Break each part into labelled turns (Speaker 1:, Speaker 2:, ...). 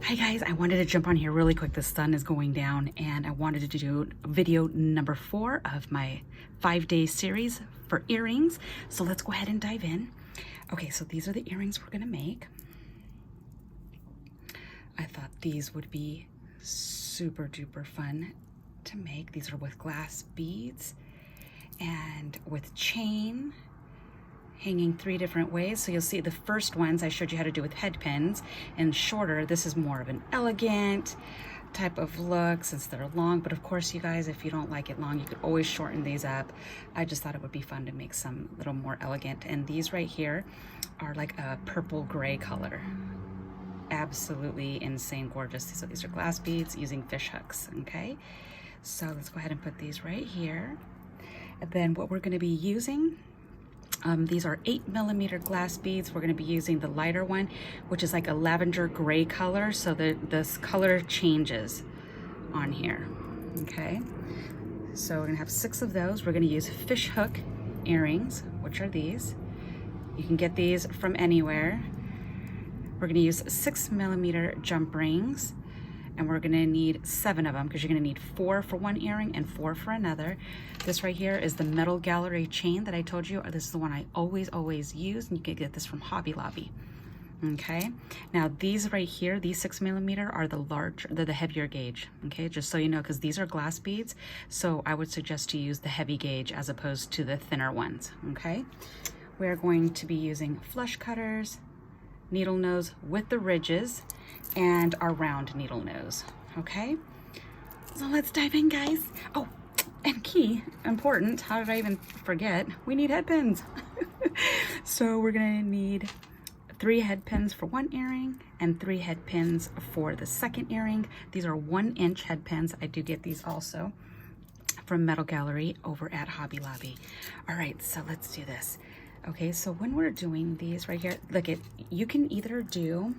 Speaker 1: Hi guys, I wanted to jump on here really quick. The sun is going down and I wanted to do video number 4 of my 5-day series for earrings. So let's go ahead and dive in. Okay, so these are the earrings we're gonna make. I thought these would be super duper fun to make. These are with glass beads and with chain, hanging 3 different ways. So you'll see the first ones I showed you how to do with head pins, and shorter. This is more of an elegant type of look since they're long, but of course you guys, if you don't like it long, you could always shorten these up. I just thought it would be fun to make some little more elegant. And these right here are like a purple gray color. Absolutely insane gorgeous. So these are glass beads using fish hooks. Okay, so let's go ahead and put these right here. And then what we're going to be using, these are 8mm glass beads. We're going to be using the lighter one, which is like a lavender gray color, so this color changes on here. Okay, so we're going to have 6 of those. We're going to use fish hook earrings, which are these. You can get these from anywhere. We're going to use 6mm jump rings, and we're gonna need 7 of them because you're gonna need 4 for one earring and 4 for another. This right here is the metal gallery chain that I told you. This is the one I always use, and you can get this from Hobby Lobby. Okay, now these right here, these 6mm are they're the heavier gauge. Okay, just so you know, because these are glass beads, so I would suggest to use the heavy gauge as opposed to the thinner ones. Okay, we're going to be using flush cutters, needle nose with the ridges, and our round needle nose. Okay, so let's dive in, guys. Oh, and key, important, how did I even forget? We need head pins. So we're gonna need 3 head pins for one earring and 3 head pins for the second earring. These are 1-inch head pins. I do get these also from Metal Gallery over at Hobby Lobby. All right, so let's do this. Okay, so when we're doing these right here, look, you can either do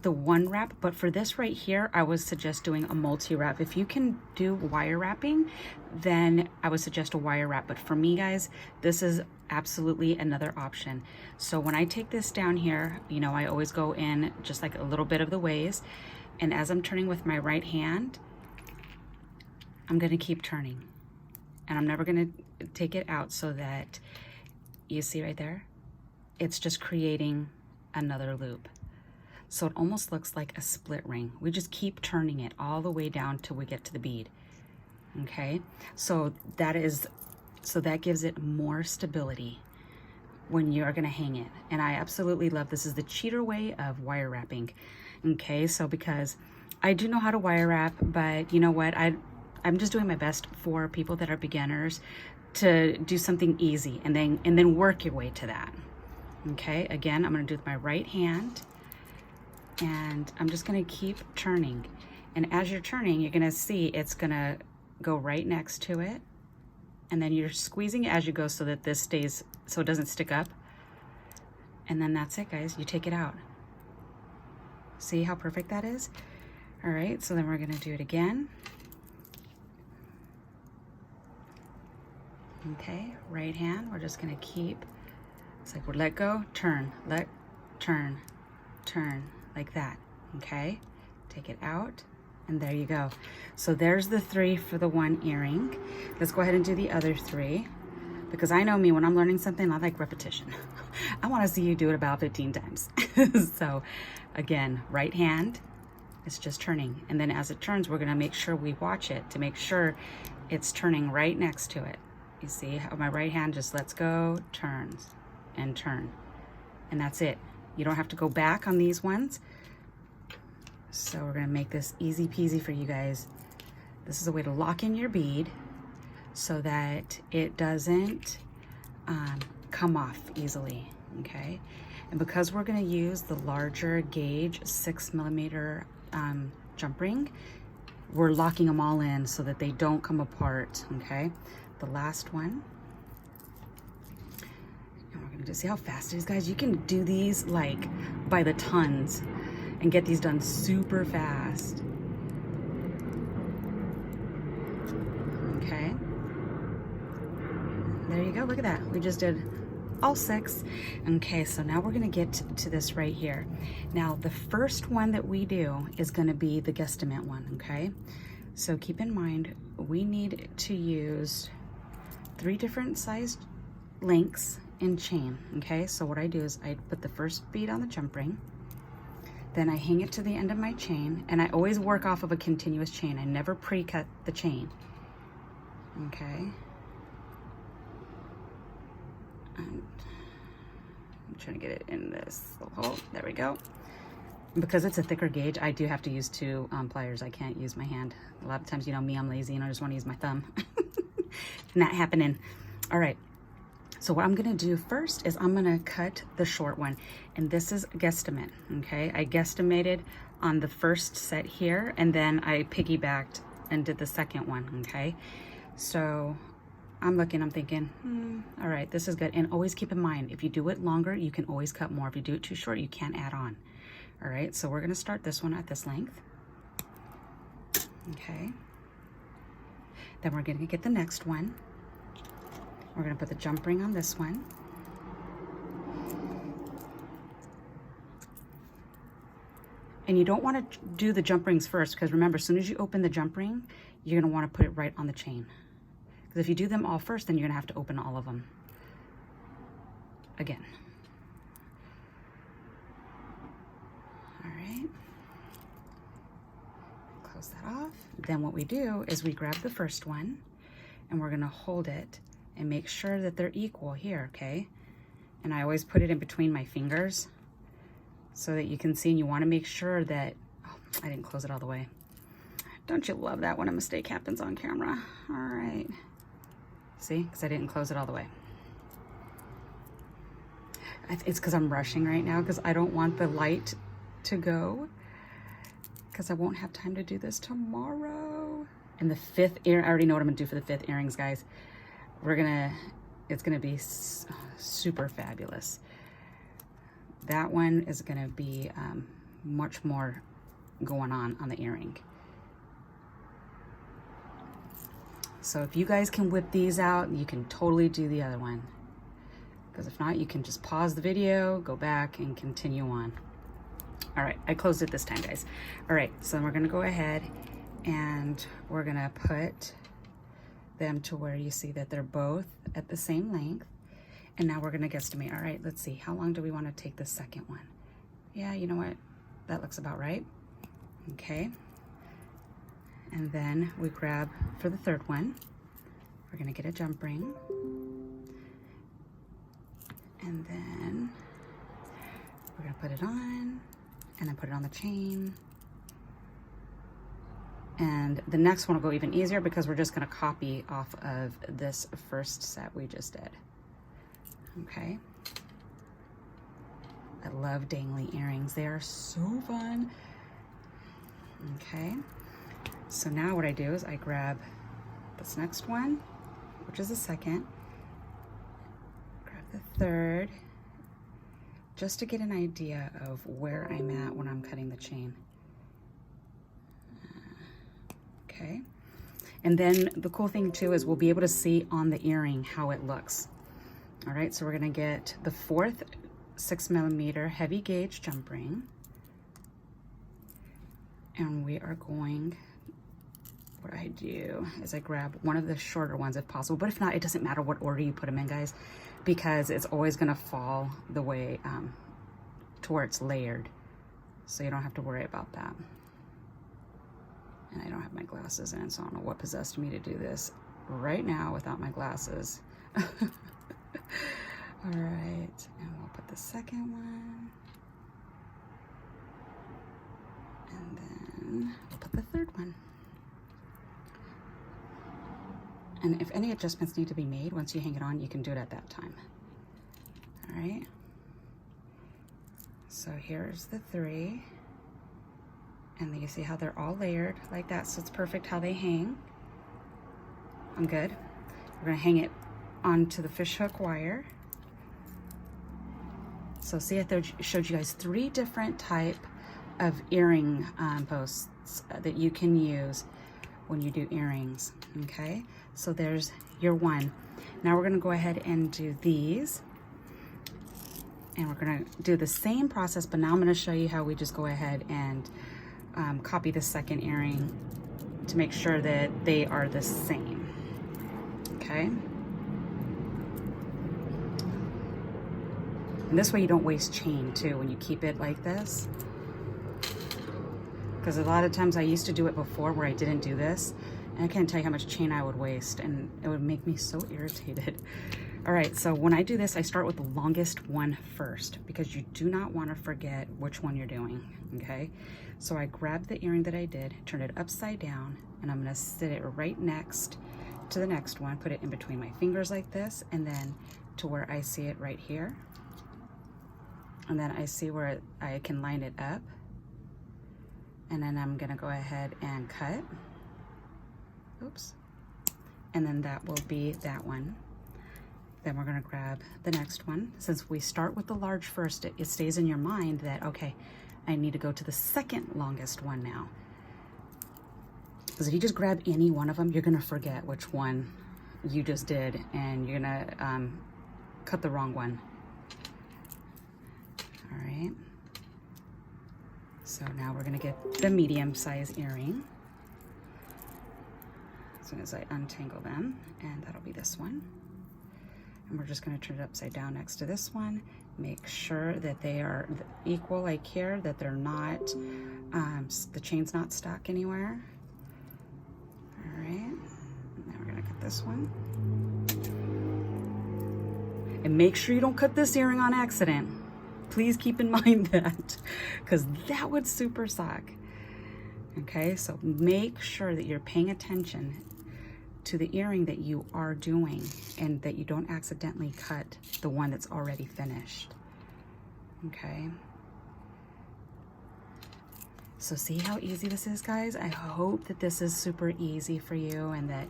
Speaker 1: the 1 wrap, but for this right here, I would suggest doing a multi-wrap. If you can do wire wrapping, then I would suggest a wire wrap. But for me, guys, this is absolutely another option. So when I take this down here, you know, I always go in just like a little bit of the ways. And as I'm turning with my right hand, I'm gonna keep turning. And I'm never gonna take it out, so that you see right there, it's just creating another loop. So it almost looks like a split ring. We just keep turning it all the way down till we get to the bead. Okay, so that gives it more stability when you're gonna hang it. And I absolutely love, this is the cheater way of wire wrapping. Okay, so because I do know how to wire wrap, but you know what, I'm just doing my best for people that are beginners to do something easy and then work your way to that. Okay, again, I'm gonna do with my right hand, and I'm just gonna keep turning. And as you're turning, you're gonna see it's gonna go right next to it, and then you're squeezing it as you go so that this stays, so it doesn't stick up. And then that's it, guys, you take it out. See how perfect that is? All right, so then we're gonna do it again. Okay, right hand, we're just gonna keep, it's like we're let go, turn, turn, like that. Okay, take it out, and there you go. So there's the 3 for the 1 earring. Let's go ahead and do the other 3, because I know me, when I'm learning something, I like repetition. I want to see you do it about 15 times. So again, right hand, it's just turning, and then as it turns, we're gonna make sure we watch it to make sure it's turning right next to it. You see how my right hand just lets go, turns, and turn, and that's it. You don't have to go back on these ones. So we're gonna make this easy peasy for you guys. This is a way to lock in your bead so that it doesn't come off easily, okay? And because we're gonna use the larger gauge 6mm jump ring, we're locking them all in so that they don't come apart, okay? The last one. To see how fast it is, guys. You can do these like by the tons and get these done super fast. Okay, there you go. Look at that. We just did all 6. Okay, so now we're gonna get to this right here. Now, the first one that we do is gonna be the guesstimate one, okay? So keep in mind, we need to use 3 different sized links in chain, okay? So what I do is I put the first bead on the jump ring, then I hang it to the end of my chain, and I always work off of a continuous chain. I never pre-cut the chain, okay? I'm trying to get it in this little hole. There we go. Because it's a thicker gauge, I do have to use 2 pliers. I can't use my hand. A lot of times, you know me, I'm lazy and I just want to use my thumb. Not happening. All right. So what I'm gonna do first is I'm gonna cut the short one, and this is a guesstimate, okay? I guesstimated on the first set here, and then I piggybacked and did the second one, okay? So I'm looking, I'm thinking, all right, this is good. And always keep in mind, if you do it longer, you can always cut more. If you do it too short, you can't add on. All right, so we're gonna start this one at this length, okay? Then we're gonna get the next one. We're gonna put the jump ring on this one. And you don't wanna do the jump rings first, because remember, as soon as you open the jump ring, you're gonna wanna put it right on the chain. Because if you do them all first, then you're gonna have to open all of them again. All right, close that off. Then what we do is we grab the first one, and we're gonna hold it and make sure that they're equal here, okay? And I always put it in between my fingers so that you can see, and you wanna make sure that, oh, I didn't close it all the way. Don't you love that when a mistake happens on camera? All right. See, because I didn't close it all the way. It's because I'm rushing right now because I don't want the light to go, because I won't have time to do this tomorrow. And the 5th ear, I already know what I'm gonna do for the 5th earrings, guys. It's gonna be super fabulous. That one is gonna be much more going on the earring. So if you guys can whip these out, you can totally do the other one. Because if not, you can just pause the video, go back, and continue on. All right, I closed it this time, guys. All right, so then we're gonna go ahead and we're gonna put them to where you see that they're both at the same length. And now we're gonna guesstimate. All right, let's see, how long do we wanna take the second one? Yeah, you know what? That looks about right. Okay. And then we grab for the third one, we're gonna get a jump ring. And then we're gonna put it on, and then put it on the chain. And the next one will go even easier because we're just gonna copy off of this first set we just did. Okay. I love dangly earrings. They are so fun. Okay. So now what I do is I grab this next one, which is the second, grab the third, just to get an idea of where I'm at when I'm cutting the chain. Okay. And then the cool thing too is we'll be able to see on the earring how it looks. All right, so we're gonna get the 4th 6mm heavy gauge jump ring. And we are going, what I do is I grab one of the shorter ones if possible, but if not, it doesn't matter what order you put them in, guys, because it's always gonna fall the way to where it's layered. So you don't have to worry about that. And I don't have my glasses in, so I don't know what possessed me to do this right now without my glasses. All right, and we'll put the second one. And then we'll put the third one. And if any adjustments need to be made once you hang it on, you can do it at that time. All right. So here's the 3. And then you see how they're all layered like that, so it's perfect how they hang. I'm good. We're gonna hang it onto the fishhook wire. So see, I showed you guys 3 different type of earring posts that you can use when you do earrings, okay? So there's your one. Now we're gonna go ahead and do these. And we're gonna do the same process, but now I'm gonna show you how we just go ahead and copy the second earring to make sure that they are the same, okay? And this way you don't waste chain too when you keep it like this. Because a lot of times I used to do it before where I didn't do this, and I can't tell you how much chain I would waste, and it would make me so irritated. All right, so when I do this, I start with the longest one first because you do not want to forget which one you're doing, okay? So I grab the earring that I did, turn it upside down, and I'm gonna sit it right next to the next one, put it in between my fingers like this, and then to where I see it right here. And then I see where I can line it up. And then I'm gonna go ahead and cut. Oops. And then that will be that one. Then we're gonna grab the next one. Since we start with the large first, it stays in your mind that, okay, I need to go to the second longest one now. Because if you just grab any one of them, you're gonna forget which one you just did, and you're gonna cut the wrong one. All right. So now we're gonna get the medium size earring. As soon as I untangle them, and that'll be this one. And we're just gonna turn it upside down next to this one. Make sure that they are equal like here, that they're not, the chain's not stuck anywhere. All right, and then we're gonna cut this one. And make sure you don't cut this earring on accident. Please keep in mind that, because that would super suck. Okay, so make sure that you're paying attention to the earring that you are doing and that you don't accidentally cut the one that's already finished. Okay. So see how easy this is, guys? I hope that this is super easy for you and that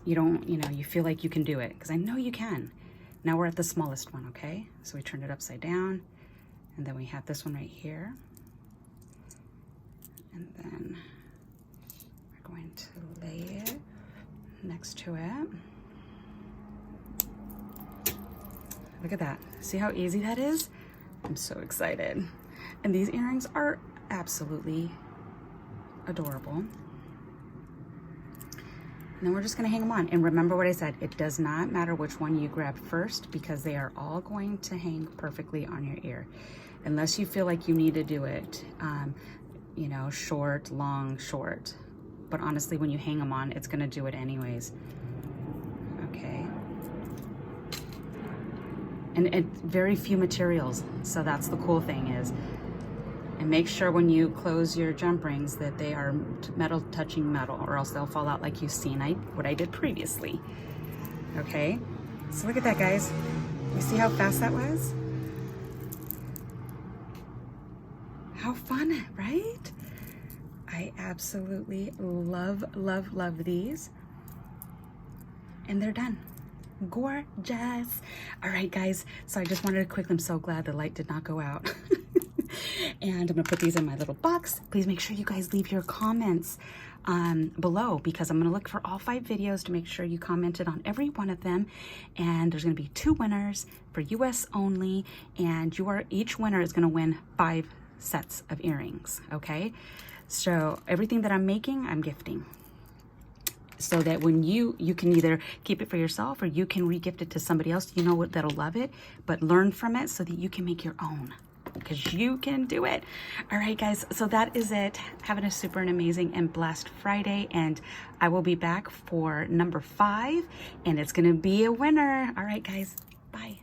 Speaker 1: you don't, you feel like you can do it, because I know you can. Now we're at the smallest one, okay? So we turned it upside down, and then we have this one right here. And then we're going to lay it next to it. Look at that. See how easy that is? I'm so excited. And these earrings are absolutely adorable. And then we're just gonna hang them on. And remember what I said, it does not matter which one you grab first because they are all going to hang perfectly on your ear. Unless you feel like you need to do it, short, long, short. But honestly, when you hang them on, it's gonna do it anyways. Okay. And very few materials, so that's the cool thing is. And make sure when you close your jump rings that they are metal touching metal, or else they'll fall out like you've seen what I did previously. Okay, so look at that, guys. You see how fast that was? How fun, right? I absolutely love, love, love these. And they're done. Gorgeous. All right, guys, so I just wanted to quick, I'm so glad the light did not go out. And I'm gonna put these in my little box. Please make sure you guys leave your comments below, because I'm gonna look for all 5 videos to make sure you commented on every one of them. And there's gonna be 2 winners for US only, and each winner is gonna win 5 sets of earrings, okay? So everything that I'm making, I'm gifting. So that when you can either keep it for yourself or you can re-gift it to somebody else you know that'll love it, but learn from it so that you can make your own, because you can do it. All right, guys, so that is it. Having a super and amazing and blessed Friday, and I will be back for number 5, and it's gonna be a winner. All right, guys, bye.